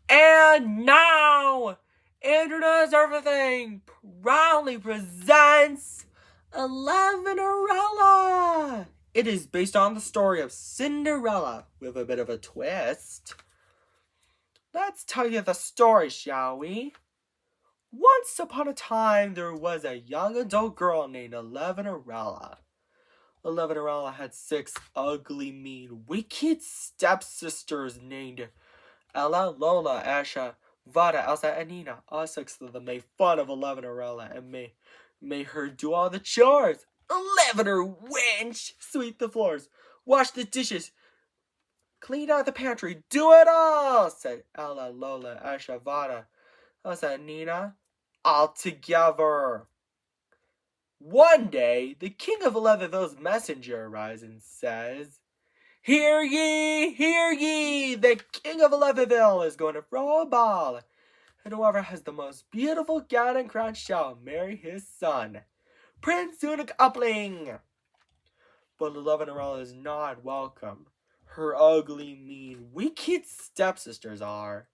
And now, Introduce Everything proudly presents Elevenorella. It is based on the story of Cinderella with a bit of a twist. Let's tell you the story, shall we? Once upon a time, there was a young adult girl named Elevenorella. Elevenorella had 6 ugly, mean, wicked stepsisters named Ella, Lola, Asha, Vada, Elsa, and Nina. All 6 of them made fun of Elevenorella and made her do all the chores. Elevenor, wench! Sweep the floors, wash the dishes, clean out the pantry, do it all, said Ella, Lola, Asha, Vada, Elsa, and Nina, all together. One day, the king of Elevenville's messenger arrives and says, Hear ye, the king of Elevenville is going to throw a ball, and whoever has the most beautiful gown and crown shall marry his son, Prince Unicopling. But Elevenorella is not welcome. Her ugly, mean, wicked stepsisters are.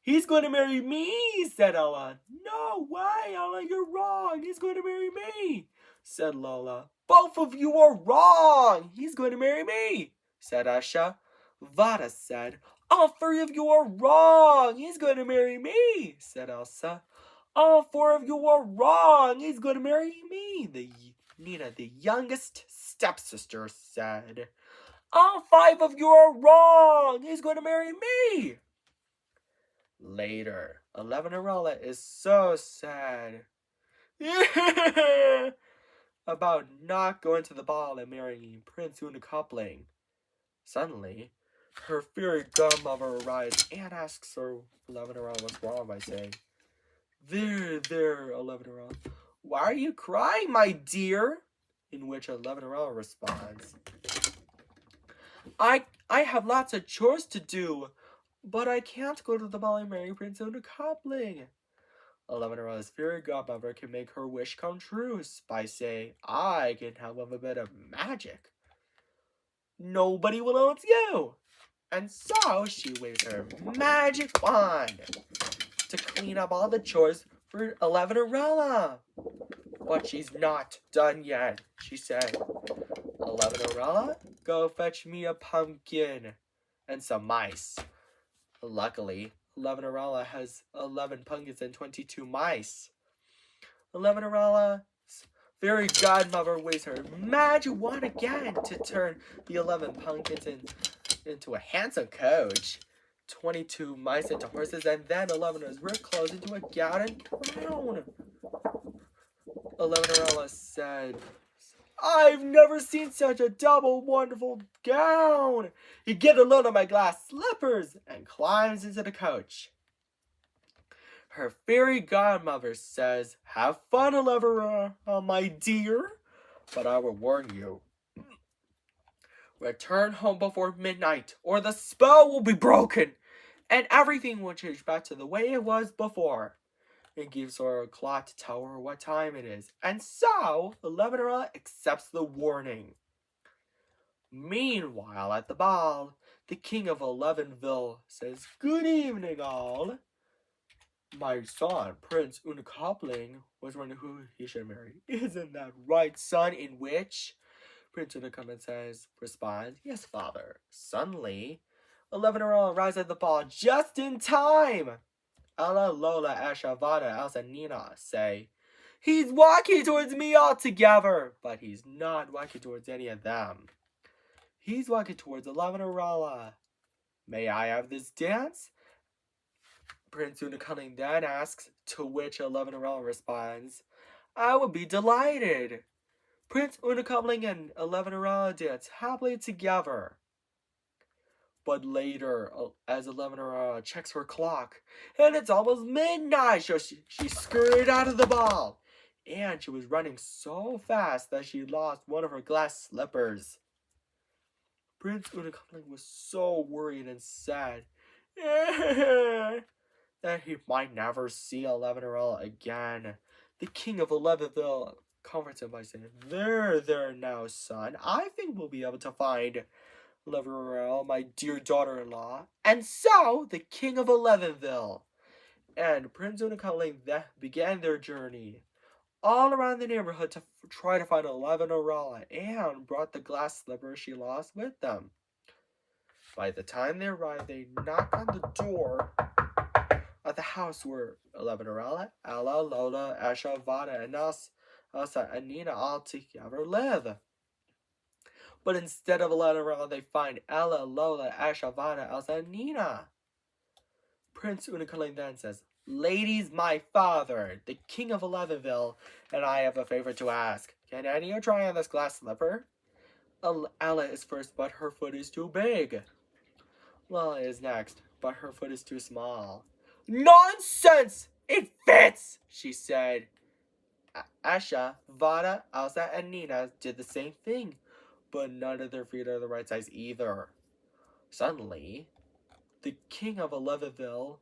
He's going to marry me, said Ella. No way, Ella, you're wrong. He's going to marry me, said Lola. Both of you are wrong. He's going to marry me, said Asha. Vada said, all 3 of you are wrong. He's going to marry me, said Elsa. All 4 of you are wrong. He's going to marry me, Nina, the youngest stepsister, said. All 5 of you are wrong. He's going to marry me. Later, Elevenorella is so sad about not going to the ball and marrying Prince Unicopling. Suddenly, her fairy godmother arrives and asks her Elevenorella what's wrong by saying, There, Elevenorella, why are you crying, my dear? In which Elevenorella responds, I have lots of chores to do, but I can't go to the ball and marry Prince Unicopling. Elevenorella's fairy godmother can make her wish come true by saying, I can help with a bit of magic. Nobody will know it's you. And so she waves her magic wand to clean up all the chores for Elevenorella. But she's not done yet, she said. Elevenorella, go fetch me a pumpkin and some mice. Luckily, Elevenorella has 11 pumpkins and 22 mice. Elevenorella's fairy godmother waves her magic wand again to turn the 11 pumpkins into a handsome coach, 22 mice into horses, and then Elevenor's ripped clothes into a gown and crown. Elevenorella said, I've never seen such a double wonderful gown. You get a load of my glass slippers and climbs into the coach. Her fairy godmother says, have fun, Elevenorella, my dear, but I will warn you. Return home before midnight, or the spell will be broken, and everything will change back to the way it was before. It gives her a clock to tell her what time it is, and so Elevenorella accepts the warning. Meanwhile, at the ball, the king of Elevenville says, Good evening, all. My son, Prince Unicopling, was wondering who he should marry. Isn't that right, son? In which Prince Unicopling responds, Yes, father. Suddenly, Elevenorella arrives at the ball just in time. Ella, Lola, Asha, Vada, Elsa, and Nina say, He's walking towards me altogether, but he's not walking towards any of them. He's walking towards Elevenorella. May I have this dance? Prince Unicopling then asks, to which Elevenorella responds, I would be delighted. Prince Unicopling and Elevenorella dance happily together. But later, as Elevenorella checks her clock, and it's almost midnight, so she scurried out of the ball. And she was running so fast that she lost one of her glass slippers. Prince Unicopling was so worried and sad that he might never see Elevenorella again. The king of Elevenville comforts him by saying, There now, son. I think we'll be able to find Leverell, my dear daughter-in-law, and so the king of Elevenville and Prince Unicuddling began their journey all around the neighborhood to try to find Elevenorella and brought the glass slipper she lost with them. By the time they arrived, they knocked on the door of the house where Elevenorella, Ella, Lola, Asha, Vada, and Elsa and Nina all together live. But instead of Elevenorella, they find Ella, Lola, Asha, Vada, Elsa, and Nina. Prince Unicuddling then says, "Ladies, my father, the king of Elevenville, and I have a favor to ask. Can any of you try on this glass slipper?" Ella is first, but her foot is too big. Lola is next, but her foot is too small. "Nonsense! It fits!" she said. Asha, Vada, Elsa, and Nina did the same thing, but none of their feet are the right size either. Suddenly, the king of Elevenville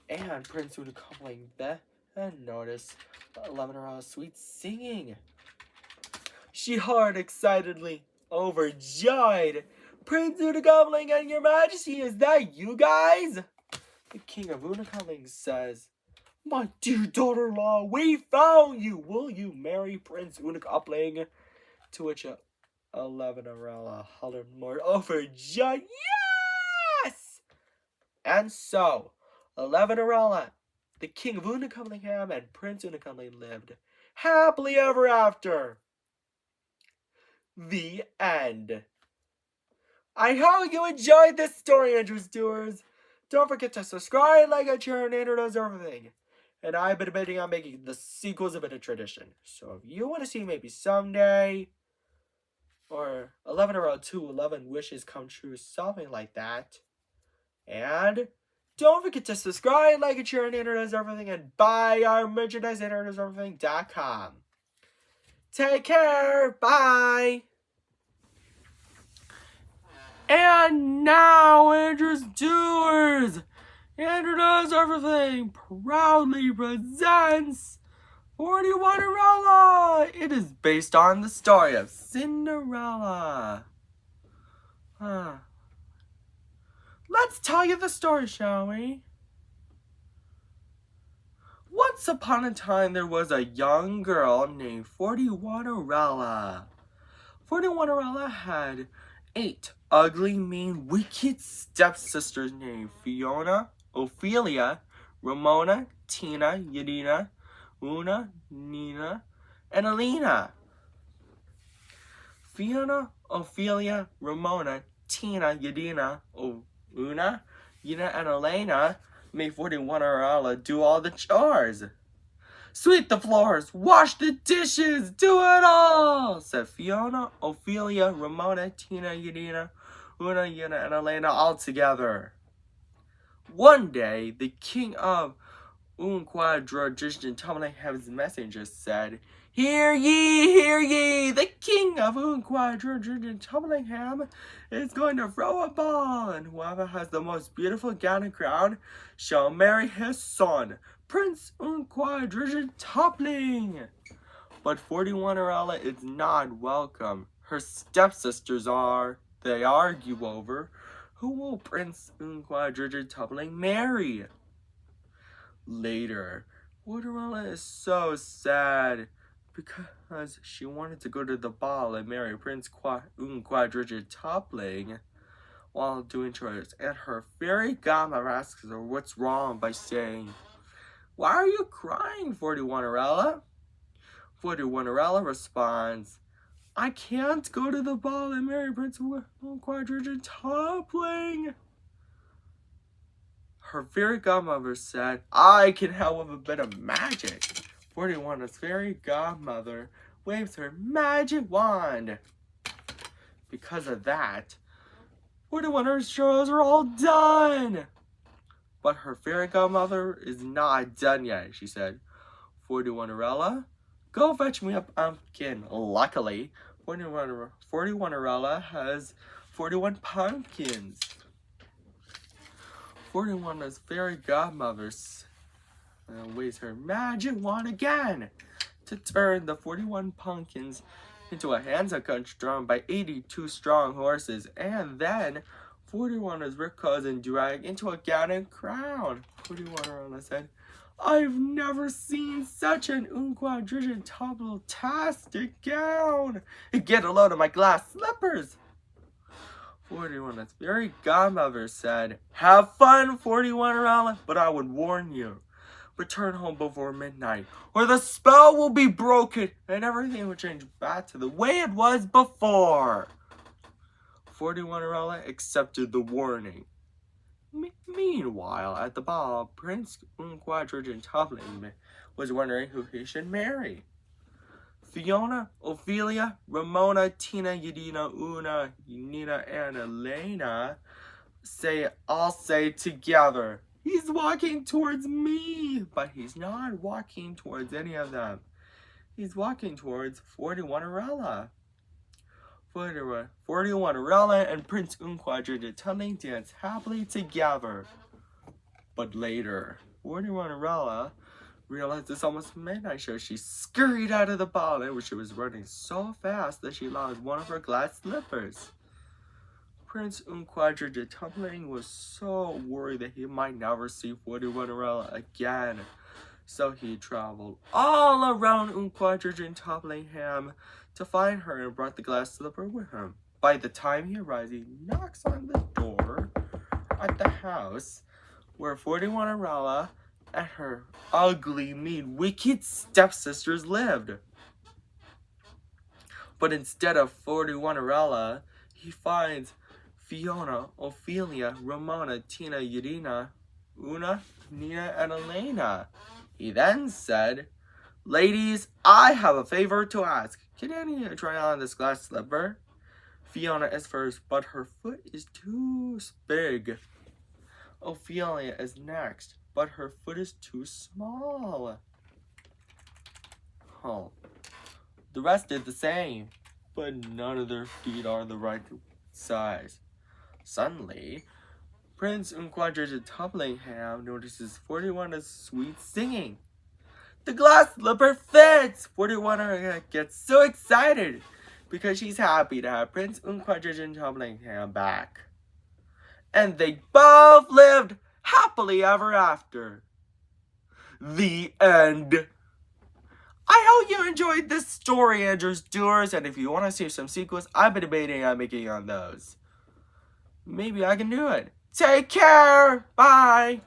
and Prince Unicuddling noticed Elevenorel's sweet singing. She heard excitedly, overjoyed, "Prince Unicuddling and your majesty, is that you guys?" The king of Unicuddling says, "My dear daughter-in-law, we found you. Will you marry Prince Unicuddling?" To which Elevenorella hollered more overjoyed, "Yes!" And so, Elevenorella, the king of Unicuddling and Prince Unicuddling lived happily ever after. The end. I hope you enjoyed this story, interest doers. Don't forget to subscribe, like, and share, and introduce everything. And I've been debating on making the sequels a bit of tradition. So if you want to see maybe someday, or 1102, 11 wishes come true, something like that. And don't forget to subscribe, like, and share, and introduce everything, and buy our merchandise at introduceeverything.com. Take care. Bye. And now, introducers, Introduce Everything proudly presents 41erella. It is based on the story of Cinderella. Let's tell you the story, shall we? Once upon a time, there was a young girl named 41erella. 41erella had 8 ugly, mean, wicked stepsisters named Fiona, Ophelia, Ramona, Tina, Yadina, Una, Nina, and Alina. Fiona, Ophelia, Ramona, Tina, Yadina, Una, Yina, and Elena made 41erella do all the chores. "Sweep the floors, wash the dishes, do it all," said Fiona, Ophelia, Ramona, Tina, Yadina, Una, Yina, and Elena all together. One day, the king of Unquadragishtamlingham's messengers said, "Hear ye, the king of Unquadragishtamlingham is going to throw a ball, and whoever has the most beautiful gown and crown shall marry his son, Prince Unquadragishtamling." But 41erella is not welcome. Her stepsisters are. They argue over who will Prince Unquadragishtamling marry. Later, 41erella is so sad because she wanted to go to the ball and marry Prince Unquadragishtamling while doing chores, and her fairy godmother asks her what's wrong by saying, "Why are you crying, 41erella?" 41erella responds, "I can't go to the ball and marry Prince Unquadragishtamling." Her fairy godmother said, "I can help with a bit of magic." 41's fairy godmother waves her magic wand. Because of that, 41's chores are all done. But her fairy godmother is not done yet. She said, 41erella, go fetch me a pumpkin." Luckily, 41erella has 41 pumpkins. 41's fairy godmother waves her magic wand again to turn the 41 pumpkins into a handsome coach drawn by 82 strong horses, and then 41 is Rick Cousin dragged into a gown and crown. 41 said, I've never seen such an unquadrigentabletastic gown. Get a load of my glass slippers. 41's very godmother said, have fun, 41, but I would warn you. Return home before midnight, or the spell will be broken and everything will change back to the way it was before. 41 accepted the warning. Meanwhile, at the ball, Prince Unquadrigentabling was wondering who he should marry. Fiona, Ophelia, Ramona, Tina, Yadina, Una, Nina, and Elena all say together, he's walking towards me, but he's not walking towards any of them. He's walking towards 41 41 and Prince Unquadrigentabling dance happily together. But later, 41 realized it's almost midnight, so she scurried out of the ball, where she was running so fast that she lost one of her glass slippers. Prince Unquadrigentabling was so worried that he might never see 41 again. So he traveled all around Unquadrigentabling to find her and brought the glass slipper with him. By the time he arrives, he knocks on the door at the house where 41 and her ugly, mean, wicked stepsisters lived. But instead of 41 he finds Fiona, Ophelia, Ramona, Tina, Yadina, Una, Nina, and Elena. He then said, ladies, I have a favor to ask. Can any of you try on this glass slipper? Fiona is first, but her foot is too big. Ophelia is next, but her foot is too small. Oh. The rest did the same, but none of their feet are the right size. Suddenly, Prince Unquadrigentabling notices 41's sweet singing. The glass slipper fits! 41 gets so excited because she's happy to have Prince Unquadrigentabling back. And they both lived happily ever after. The end. I hope you enjoyed this story, Andrew's Doers, and if you want to see some sequels, I've been debating on making on those. Maybe I can do it. Take care. Bye.